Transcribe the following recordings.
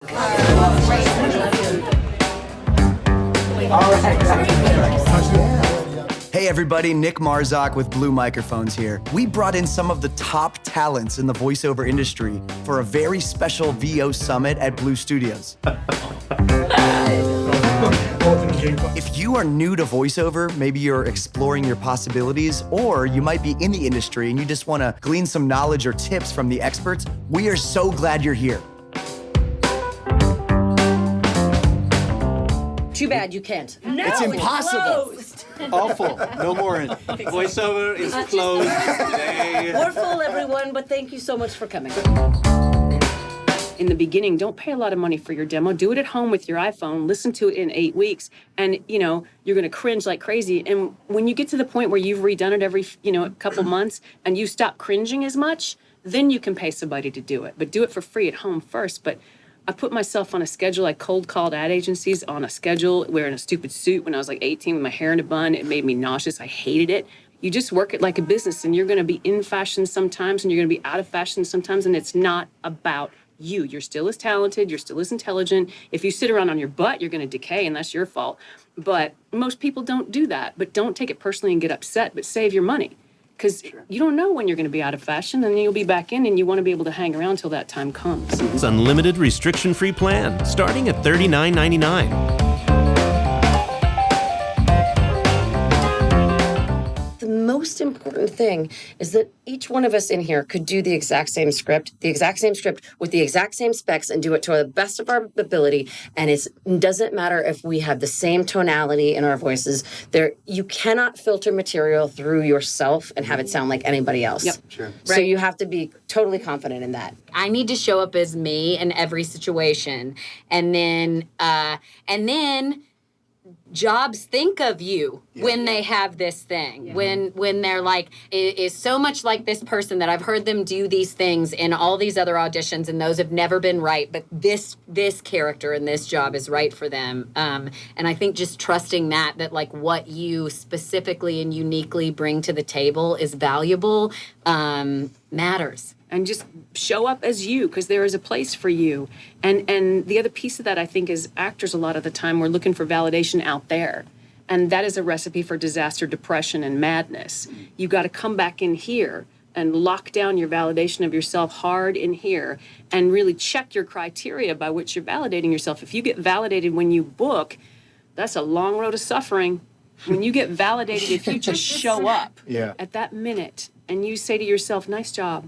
Hey everybody, Nick Marzak with Blue Microphones here. We brought in some of the top talents in the voiceover industry for a very special VO summit at Blue Studios. If you are new to voiceover, maybe you're exploring your possibilities, or you might be in the industry and you just want to glean some knowledge or tips from the experts, we are so glad you're here. Too bad you can't. No, it's impossible. Awful. No more. Voiceover is closed today. We're full, everyone, but thank you so much for coming. In the beginning, don't pay a lot of money for your demo. Do it at home with your iPhone. Listen to it in 8 weeks, and you're going to cringe like crazy. And when you get to the point where you've redone it every couple months and you stop cringing as much, then you can pay somebody to do it. But do it for free at home first. But I put myself on a schedule. I cold called ad agencies on a schedule, wearing a stupid suit when I was like 18 with my hair in a bun. It made me nauseous. I hated it. You just work it like a business, and you're going to be in fashion sometimes, and you're going to be out of fashion sometimes, and it's not about you. You're still as talented. You're still as intelligent. If you sit around on your butt, you're going to decay, and that's your fault. But most people don't do that. But don't take it personally and get upset, but save your money. Because you don't know when you're going to be out of fashion, and then you'll be back in, and you want to be able to hang around till that time comes. It's unlimited restriction-free plan, starting at $39.99. The most important thing is that each one of us in here could do the exact same script with the exact same specs and do it to the best of our ability. And it doesn't matter if we have the same tonality in our voices. You cannot filter material through yourself and have it sound like anybody else. Yep. Sure. So you have to be totally confident in that. I need to show up as me in every situation. And then jobs think of you when they have this thing, when they're like, it is so much like this person that I've heard them do these things in all these other auditions, and those have never been right, but this character in this job is right for them. And I think just trusting that like what you specifically and uniquely bring to the table is valuable, matters. And just show up as you, because there is a place for you. And the other piece of that, I think, is actors a lot of the time, we're looking for validation out there. And that is a recipe for disaster, depression, and madness. You got to come back in here and lock down your validation of yourself hard in here and really check your criteria by which you're validating yourself. If you get validated when you book, that's a long road of suffering. When you get validated, if you just show up at that minute and you say to yourself, nice job,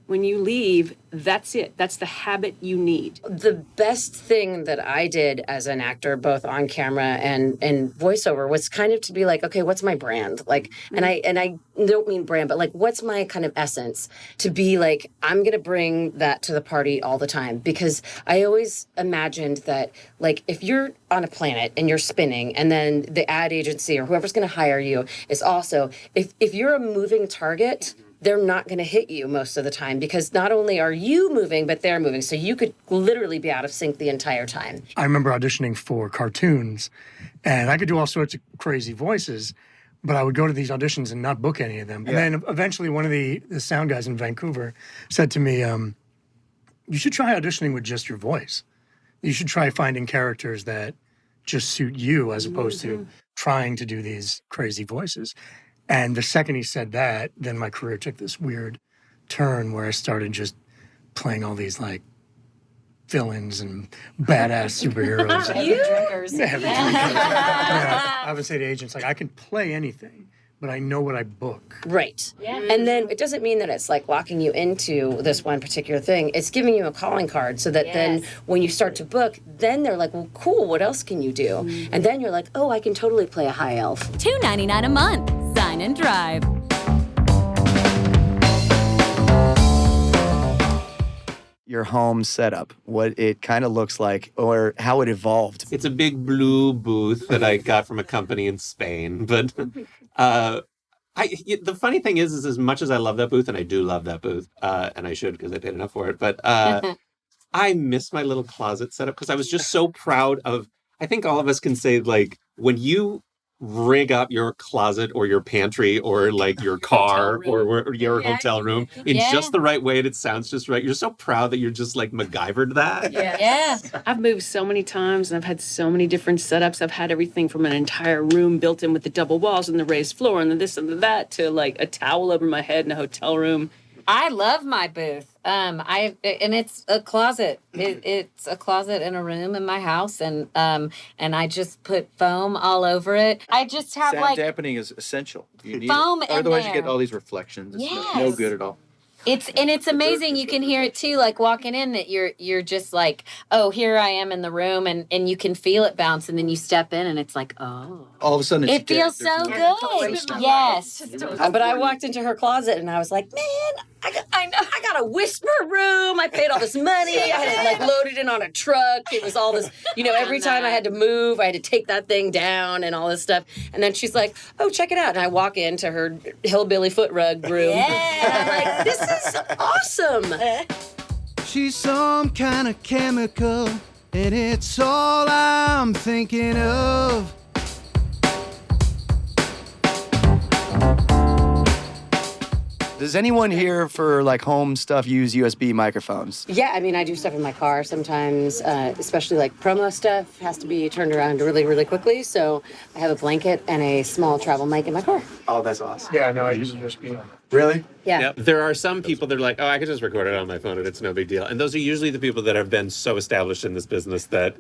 when you leave, that's it. That's the habit you need. The best thing that I did as an actor, both on camera and voiceover, was kind of to be like, okay, what's my brand? Like, and I don't mean brand, but like, what's my kind of essence? To be like, I'm going to bring that to the party all the time, because I always imagined that, like, if you're on a planet and you're spinning, and then the ad agency or whoever's going to hire you is also, if you're a moving target, they're not going to hit you most of the time, because not only are you moving, but they're moving. So you could literally be out of sync the entire time. I remember auditioning for cartoons, and I could do all sorts of crazy voices, but I would go to these auditions and not book any of them. And then eventually one of the sound guys in Vancouver said to me, you should try auditioning with just your voice. You should try finding characters that just suit you as opposed to trying to do these crazy voices. And the second he said that, then my career took this weird turn where I started just playing all these, like, villains and badass superheroes. Heavy drinkers. Heavy drinkers. I would say to agents, like, I can play anything, but I know what I book. Right. Yeah. And then it doesn't mean that it's like locking you into this one particular thing. It's giving you a calling card so that then when you start to book, then they're like, well, cool, what else can you do? And then you're like, oh, I can totally play a high elf. $2.99 a month. Sign and drive. Your home setup, what it kind of looks like, or how it evolved. It's a big blue booth that I got from a company in Spain. But the funny thing is as much as I love that booth, and I do love that booth, and I should because I paid enough for it, but I miss my little closet setup because I was just so proud of, I think all of us can say, like, when you rig up your closet or your pantry or like your car or your hotel room in just the right way, and it sounds just right. You're so proud that you're just like MacGyvered that. Yeah. I've moved so many times and I've had so many different setups. I've had everything from an entire room built in with the double walls and the raised floor and the this and the that to like a towel over my head in a hotel room. I love my booth. And it's a closet. It's a closet in a room in my house, and I just put foam all over it. I just have Sound dampening is essential. You need foam it. in Otherwise, there. you get all these reflections. It's Yes. no good at all. It's amazing. You can hear it too, like walking in, that you're just like, oh, here I am in the room, and you can feel it bounce, and then you step in and it's like, oh. All of a sudden, it's It feels so good. Yes. But I walked into her closet and I was like, man, I got a whisper room. I paid all this money. I had it like loaded in on a truck. It was all this, every time I had to move, I had to take that thing down and all this stuff. And then she's like, oh, check it out. And I walk into her hillbilly foot rug room. Yeah. And I'm like, this is awesome. She's some kind of chemical, and it's all I'm thinking of. Does anyone here for like home stuff use USB microphones? Yeah, I mean, I do stuff in my car sometimes, especially like promo stuff has to be turned around really, really quickly. So I have a blanket and a small travel mic in my car. Oh, that's awesome. Yeah, no, I use a USB. Really? Yeah. Yep. There are some people that are like, oh, I could just record it on my phone and it's no big deal. And those are usually the people that have been so established in this business that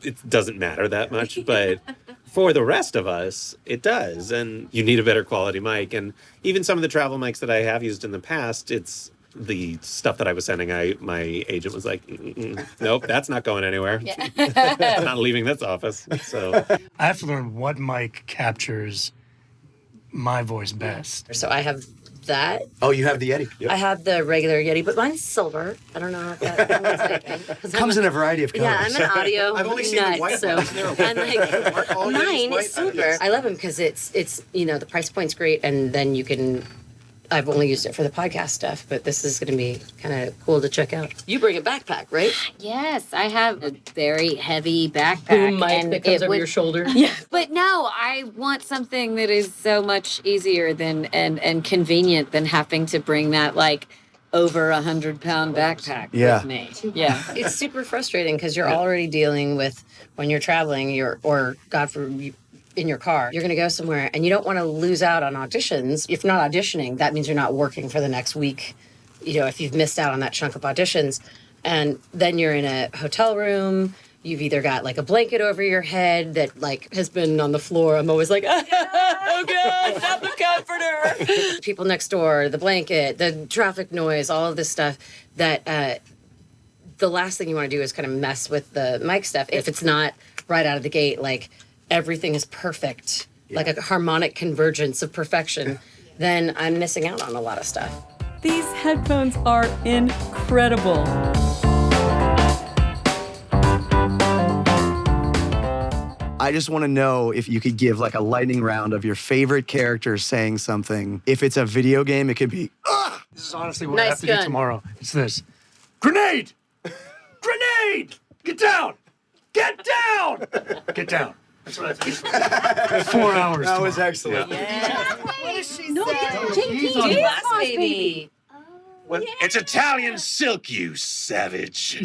it doesn't matter that much. But for the rest of us, it does. And you need a better quality mic. And even some of the travel mics that I have used in the past, it's the stuff that I was sending. My agent was like, nope, that's not going anywhere. I'm not leaving this office. So I have to learn what mic captures my voice best. So I have that. Oh, you have the Yeti. Yep. I have the regular Yeti, but mine's silver. I don't know if that Comes in a variety of colors. Yeah, I'm an audio I've only seen the nut, white so ones. They're I'm like, all Yetis mine white? is silver. I love them because it's the price point's great, and then you can. I've only used it for the podcast stuff, but this is going to be kind of cool to check out. You bring a backpack, right? Yes, I have a very heavy backpack. Boom mic and that comes it over would- your shoulder. Yeah, but no, I want something that is so much easier than and convenient than having to bring that like over 100-pound backpack with me. Yeah, It's super frustrating because you're already dealing with when you're traveling, or God forbid, in your car, you're going to go somewhere and you don't want to lose out on auditions. If you're not auditioning, that means you're not working for the next week. If you've missed out on that chunk of auditions, and then you're in a hotel room, you've either got like a blanket over your head that like has been on the floor. I'm always like, oh God, not the comforter. People next door, the blanket, the traffic noise, all of this stuff that the last thing you want to do is kind of mess with the mic stuff. If it's not right out of the gate, like everything is perfect, like a harmonic convergence of perfection, then I'm missing out on a lot of stuff. These headphones are incredible. I just want to know if you could give like a lightning round of your favorite character saying something. If it's a video game, it could be, This is honestly what I Nice have to do gun. tomorrow. It's this. Grenade! Grenade! Get down! Get down! Get down. That's what I have to do for 4 hours that was tomorrow. excellent. what does she say? Glass baby. It's Italian silk, you savage.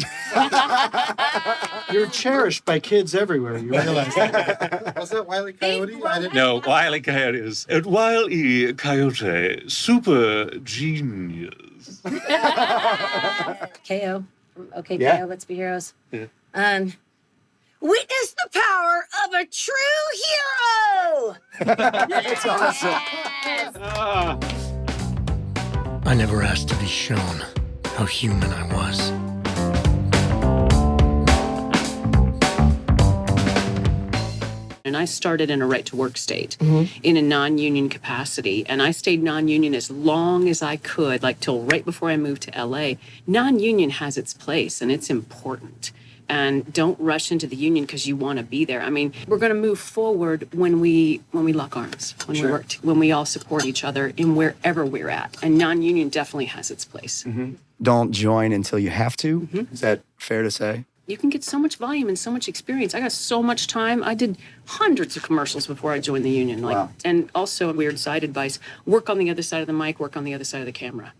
You're cherished by kids everywhere. You realize that? Was that Wile E. Coyote? I didn't no, Wile E. Coyote is Wile E. Coyote, super genius. KO. Okay, Yeah. KO, let's be heroes. Yeah. Witness the power of a true hero! That's awesome. Ah. I never asked to be shown how human I was. And I started in a right-to-work state in a non-union capacity. And I stayed non-union as long as I could, like till right before I moved to LA. Non-union has its place and it's important. And don't rush into the union because you want to be there. I mean, we're going to move forward when we lock arms, when we work, when we all support each other in wherever we're at. And non-union definitely has its place. Don't join until you have to. Is that fair to say? you can get so much volume and so much experience. I got so much time. I did hundreds of commercials before I joined the union. And also, weird side advice, work on the other side of the mic, work on the other side of the camera.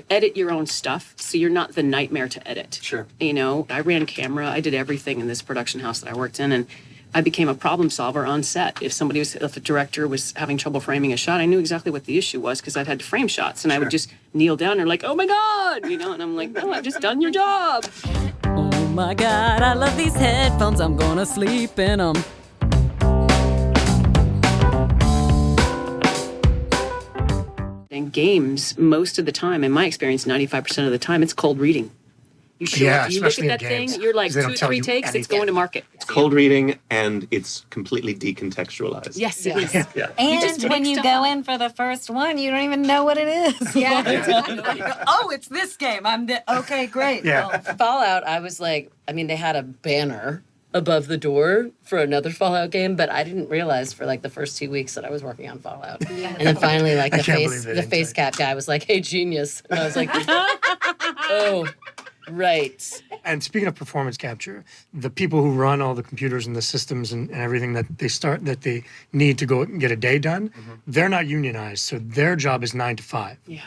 Edit your own stuff so you're not the nightmare to edit. Sure. I ran camera. I did everything in this production house that I worked in, and I became a problem solver on set. If a director was having trouble framing a shot, I knew exactly what the issue was because I'd had to frame shots, and I would just kneel down and like, oh my God, and I'm like, no, I've just done your job. Oh my God, I love these headphones. I'm gonna sleep in them. In games, most of the time, in my experience, 95% of the time, it's cold reading. You show up, you look at that thing, you're like 2 or 3 takes, it's going to market. It's cold reading, and it's completely decontextualized. Yes, it is. And when you go in for the first one, you don't even know what it is. Yeah. Oh, it's this game. Okay, great. Yeah. Well, Fallout, I was like, they had a banner above the door for another Fallout game, but I didn't realize for like the first 2 weeks that I was working on Fallout. And then finally, like the face cap guy was like, "Hey, genius," and I was like, "Oh, right." And speaking of performance capture, the people who run all the computers and the systems and everything that they need to go and get a day done, they're not unionized, so their job is 9 to 5. Yeah.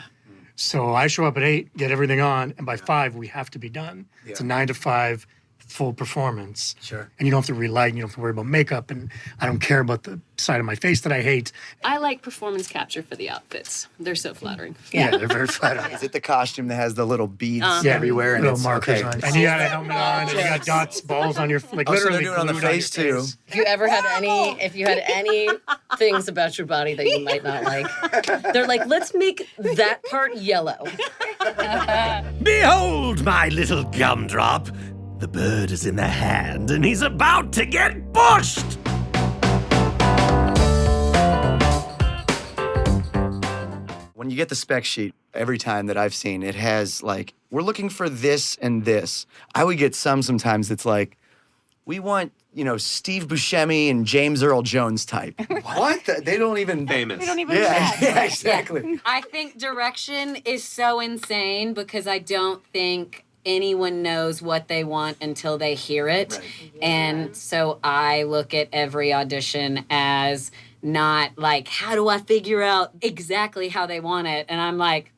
So I show up at 8, get everything on, and by 5 we have to be done. Yeah. It's a 9 to 5 full performance. Sure. And you don't have to relight, and you don't have to worry about makeup, and I don't care about the side of my face that I hate. I like performance capture for the outfits. They're so flattering. Yeah, they're very flattering. Is it the costume that has the little beads Yeah, everywhere? little markers on. And you got a helmet on, and you got dots, balls on your, like literally so they're doing it on the face too. If you had any things about your body that you might not like, they're like, let's make that part yellow. Behold my little gumdrop. The bird is in the hand, and he's about to get bushed! When you get the spec sheet, every time that I've seen, it has like, we're looking for this and this. I would get sometimes it's like, we want, Steve Buscemi and James Earl Jones type. What? They don't even... Famous. We don't even Yeah, exactly. I think direction is so insane because I don't think anyone knows what they want until they hear it. Right. And so I look at every audition as not like, how do I figure out exactly how they want it? And I'm like,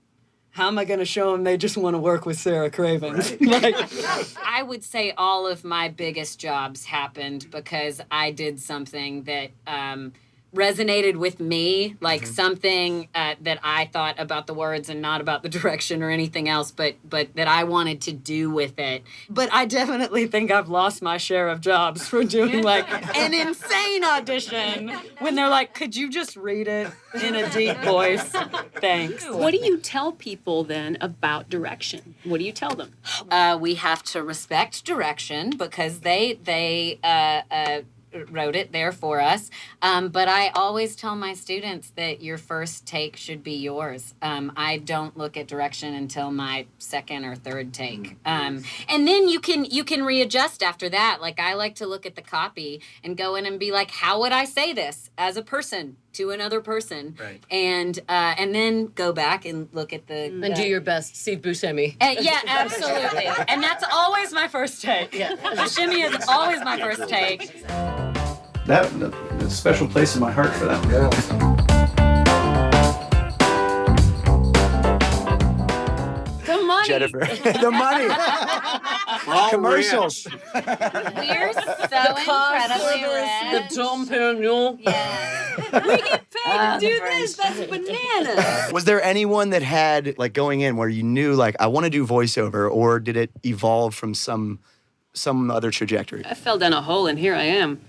how am I going to show them they just want to work with Sara Cravens? Right. I would say all of my biggest jobs happened because I did something that resonated with me, like something that I thought about the words and not about the direction or anything else, but that I wanted to do with it. But I definitely think I've lost my share of jobs for doing like an insane audition when they're like, could you just read it in a deep voice? Thanks. What do you tell people then about direction? What do you tell them? We have to respect direction because they wrote it there for us. But I always tell my students that your first take should be yours. I don't look at direction until my second or third take. And then you can readjust after that. Like I like to look at the copy and go in and be like, how would I say this as a person to another person? Right. And then go back and look at the... And do your best, Steve Buscemi. Yeah, absolutely. And that's always my first take. Yeah. Buscemi is always my first take. There's a special place in my heart for that. Yeah. The money. Jennifer. The money. Commercials. We're so incredibly rich. The Dom Perignon. Yeah. We get paid to do this. That's bananas. Was there anyone that had, like, going in where you knew, like, I want to do voiceover, or did it evolve from some other trajectory? I fell down a hole and here I am.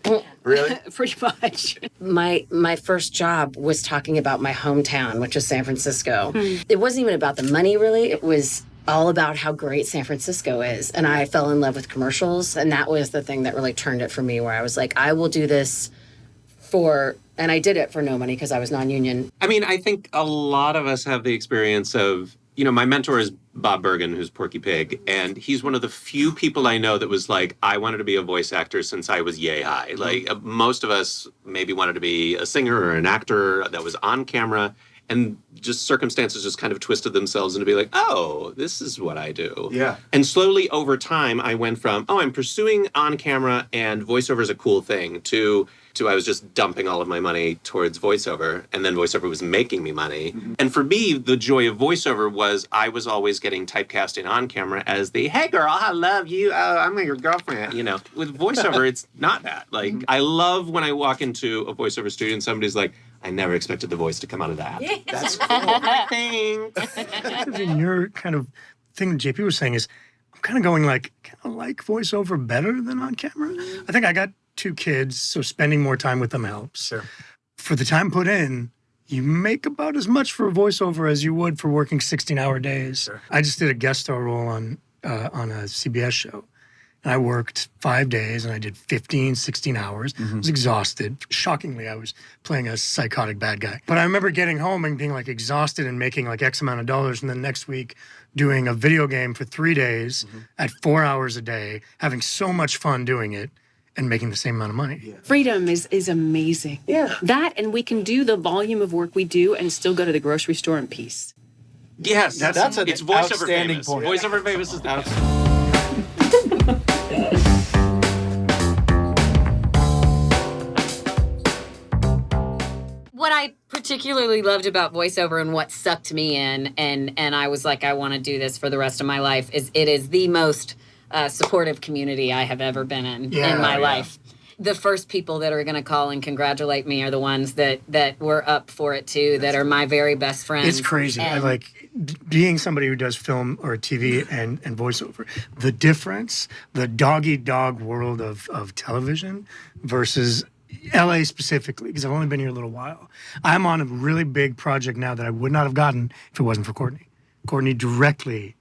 Really? Pretty much. My first job was talking about my hometown, which is San Francisco. It wasn't even about the money, really. It was all about how great San Francisco is. And I fell in love with commercials. And that was the thing that really turned it for me, where I was like, I will do this and I did it for no money because I was non-union. I mean, I think a lot of us have the experience of, my mentor is Bob Bergen, who's Porky Pig, and he's one of the few people I know that was like, I wanted to be a voice actor since I was yay high. Like, most of us maybe wanted to be a singer or an actor that was on camera, And just circumstances just kind of twisted themselves into be like, oh, this is what I do. Yeah. And slowly over time, I went from, oh, I'm pursuing on camera and voiceover is a cool thing to I was just dumping all of my money towards voiceover, and then voiceover was making me money. Mm-hmm. And for me, the joy of voiceover was I was always getting typecast in on camera as the, hey girl, I love you, I'm your girlfriend, you know. With voiceover, it's not that. Like, I love when I walk into a voiceover studio and somebody's like, I never expected the voice to come out of that. Yeah. That's cool. Thanks. In your kind of thing that JP was saying is, I'm kind of going like, kind of like voiceover better than on camera. I think I got 2 kids, so spending more time with them helps. Sure. For the time put in, you make about as much for a voiceover as you would for working 16-hour days. Sure. I just did a guest star role on a CBS show. And I worked 5 days, and I did 15, 16 hours. I was exhausted. Shockingly, I was playing a psychotic bad guy. But I remember getting home and being, like, exhausted and making, like, X amount of dollars, and then next week doing a video game for 3 days at 4 hours a day, having so much fun doing it, and making the same amount of money. Yeah. Freedom is amazing. Yeah. That, and we can do the volume of work we do and still go to the grocery store in peace. Yes, That's an it's voiceover outstanding famous. point. Voiceover famous is that. What I particularly loved about voiceover and what sucked me in, and I was like, I want to do this for the rest of my life, is it is the most supportive community I have ever been in my life. The first people that are going to call and congratulate me are the ones that were up for it too, that are my very best friends. It's crazy. And I like being somebody who does film or TV and voiceover. The difference, the dog-eat-dog world of television versus LA specifically, because I've only been here a little while. I'm on a really big project now that I would not have gotten if it wasn't for Courtenay. Courtenay directly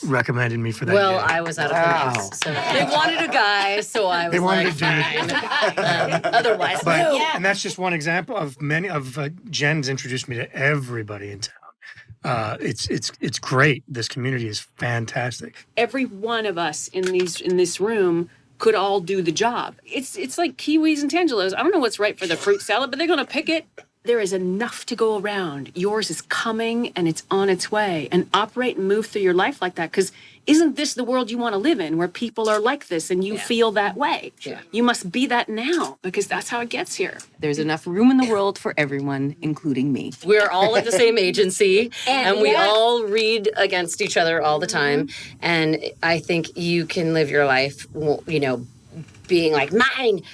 recommended me for that. Well, gig. I was out of place, so they wanted a guy, so I was They wanted like, a dude. fine. Otherwise, But, no. and that's just one example of many of Jen's introduced me to everybody in town. It's great. This community is fantastic. Every one of us in this room could all do the job. It's like kiwis and tangelos. I don't know what's right for the fruit salad, but they're gonna pick it. There is enough to go around. Yours is coming and it's on its way. And operate and move through your life like that. Because isn't this the world you want to live in, where people are like this and you feel that way? Yeah. You must be that now, because that's how it gets here. There's enough room in the world for everyone, including me. We're all at the same agency, and we yes. all read against each other all the time. And I think you can live your life, you know, being like,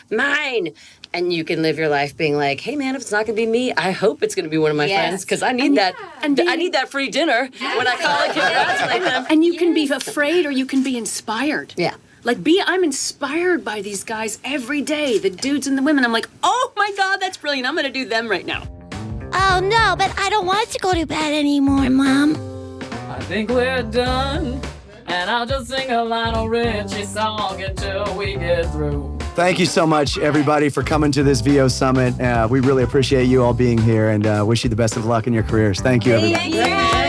mine. And you can live your life being like, hey, man, if it's not going to be me, I hope it's going to be one of my friends, because I need that. And I need that free dinner when I call and congratulate them. And you can be afraid or you can be inspired. Yeah. Like, I'm inspired by these guys every day, the dudes and the women. I'm like, oh my God, that's brilliant. I'm going to do them right now. Oh no, but I don't want to go to bed anymore, Mom. I think we're done, and I'll just sing a Lionel Richie song until we get through. Thank you so much, everybody, for coming to this VO Summit. We really appreciate you all being here and wish you the best of luck in your careers. Thank you, everybody. Thank you.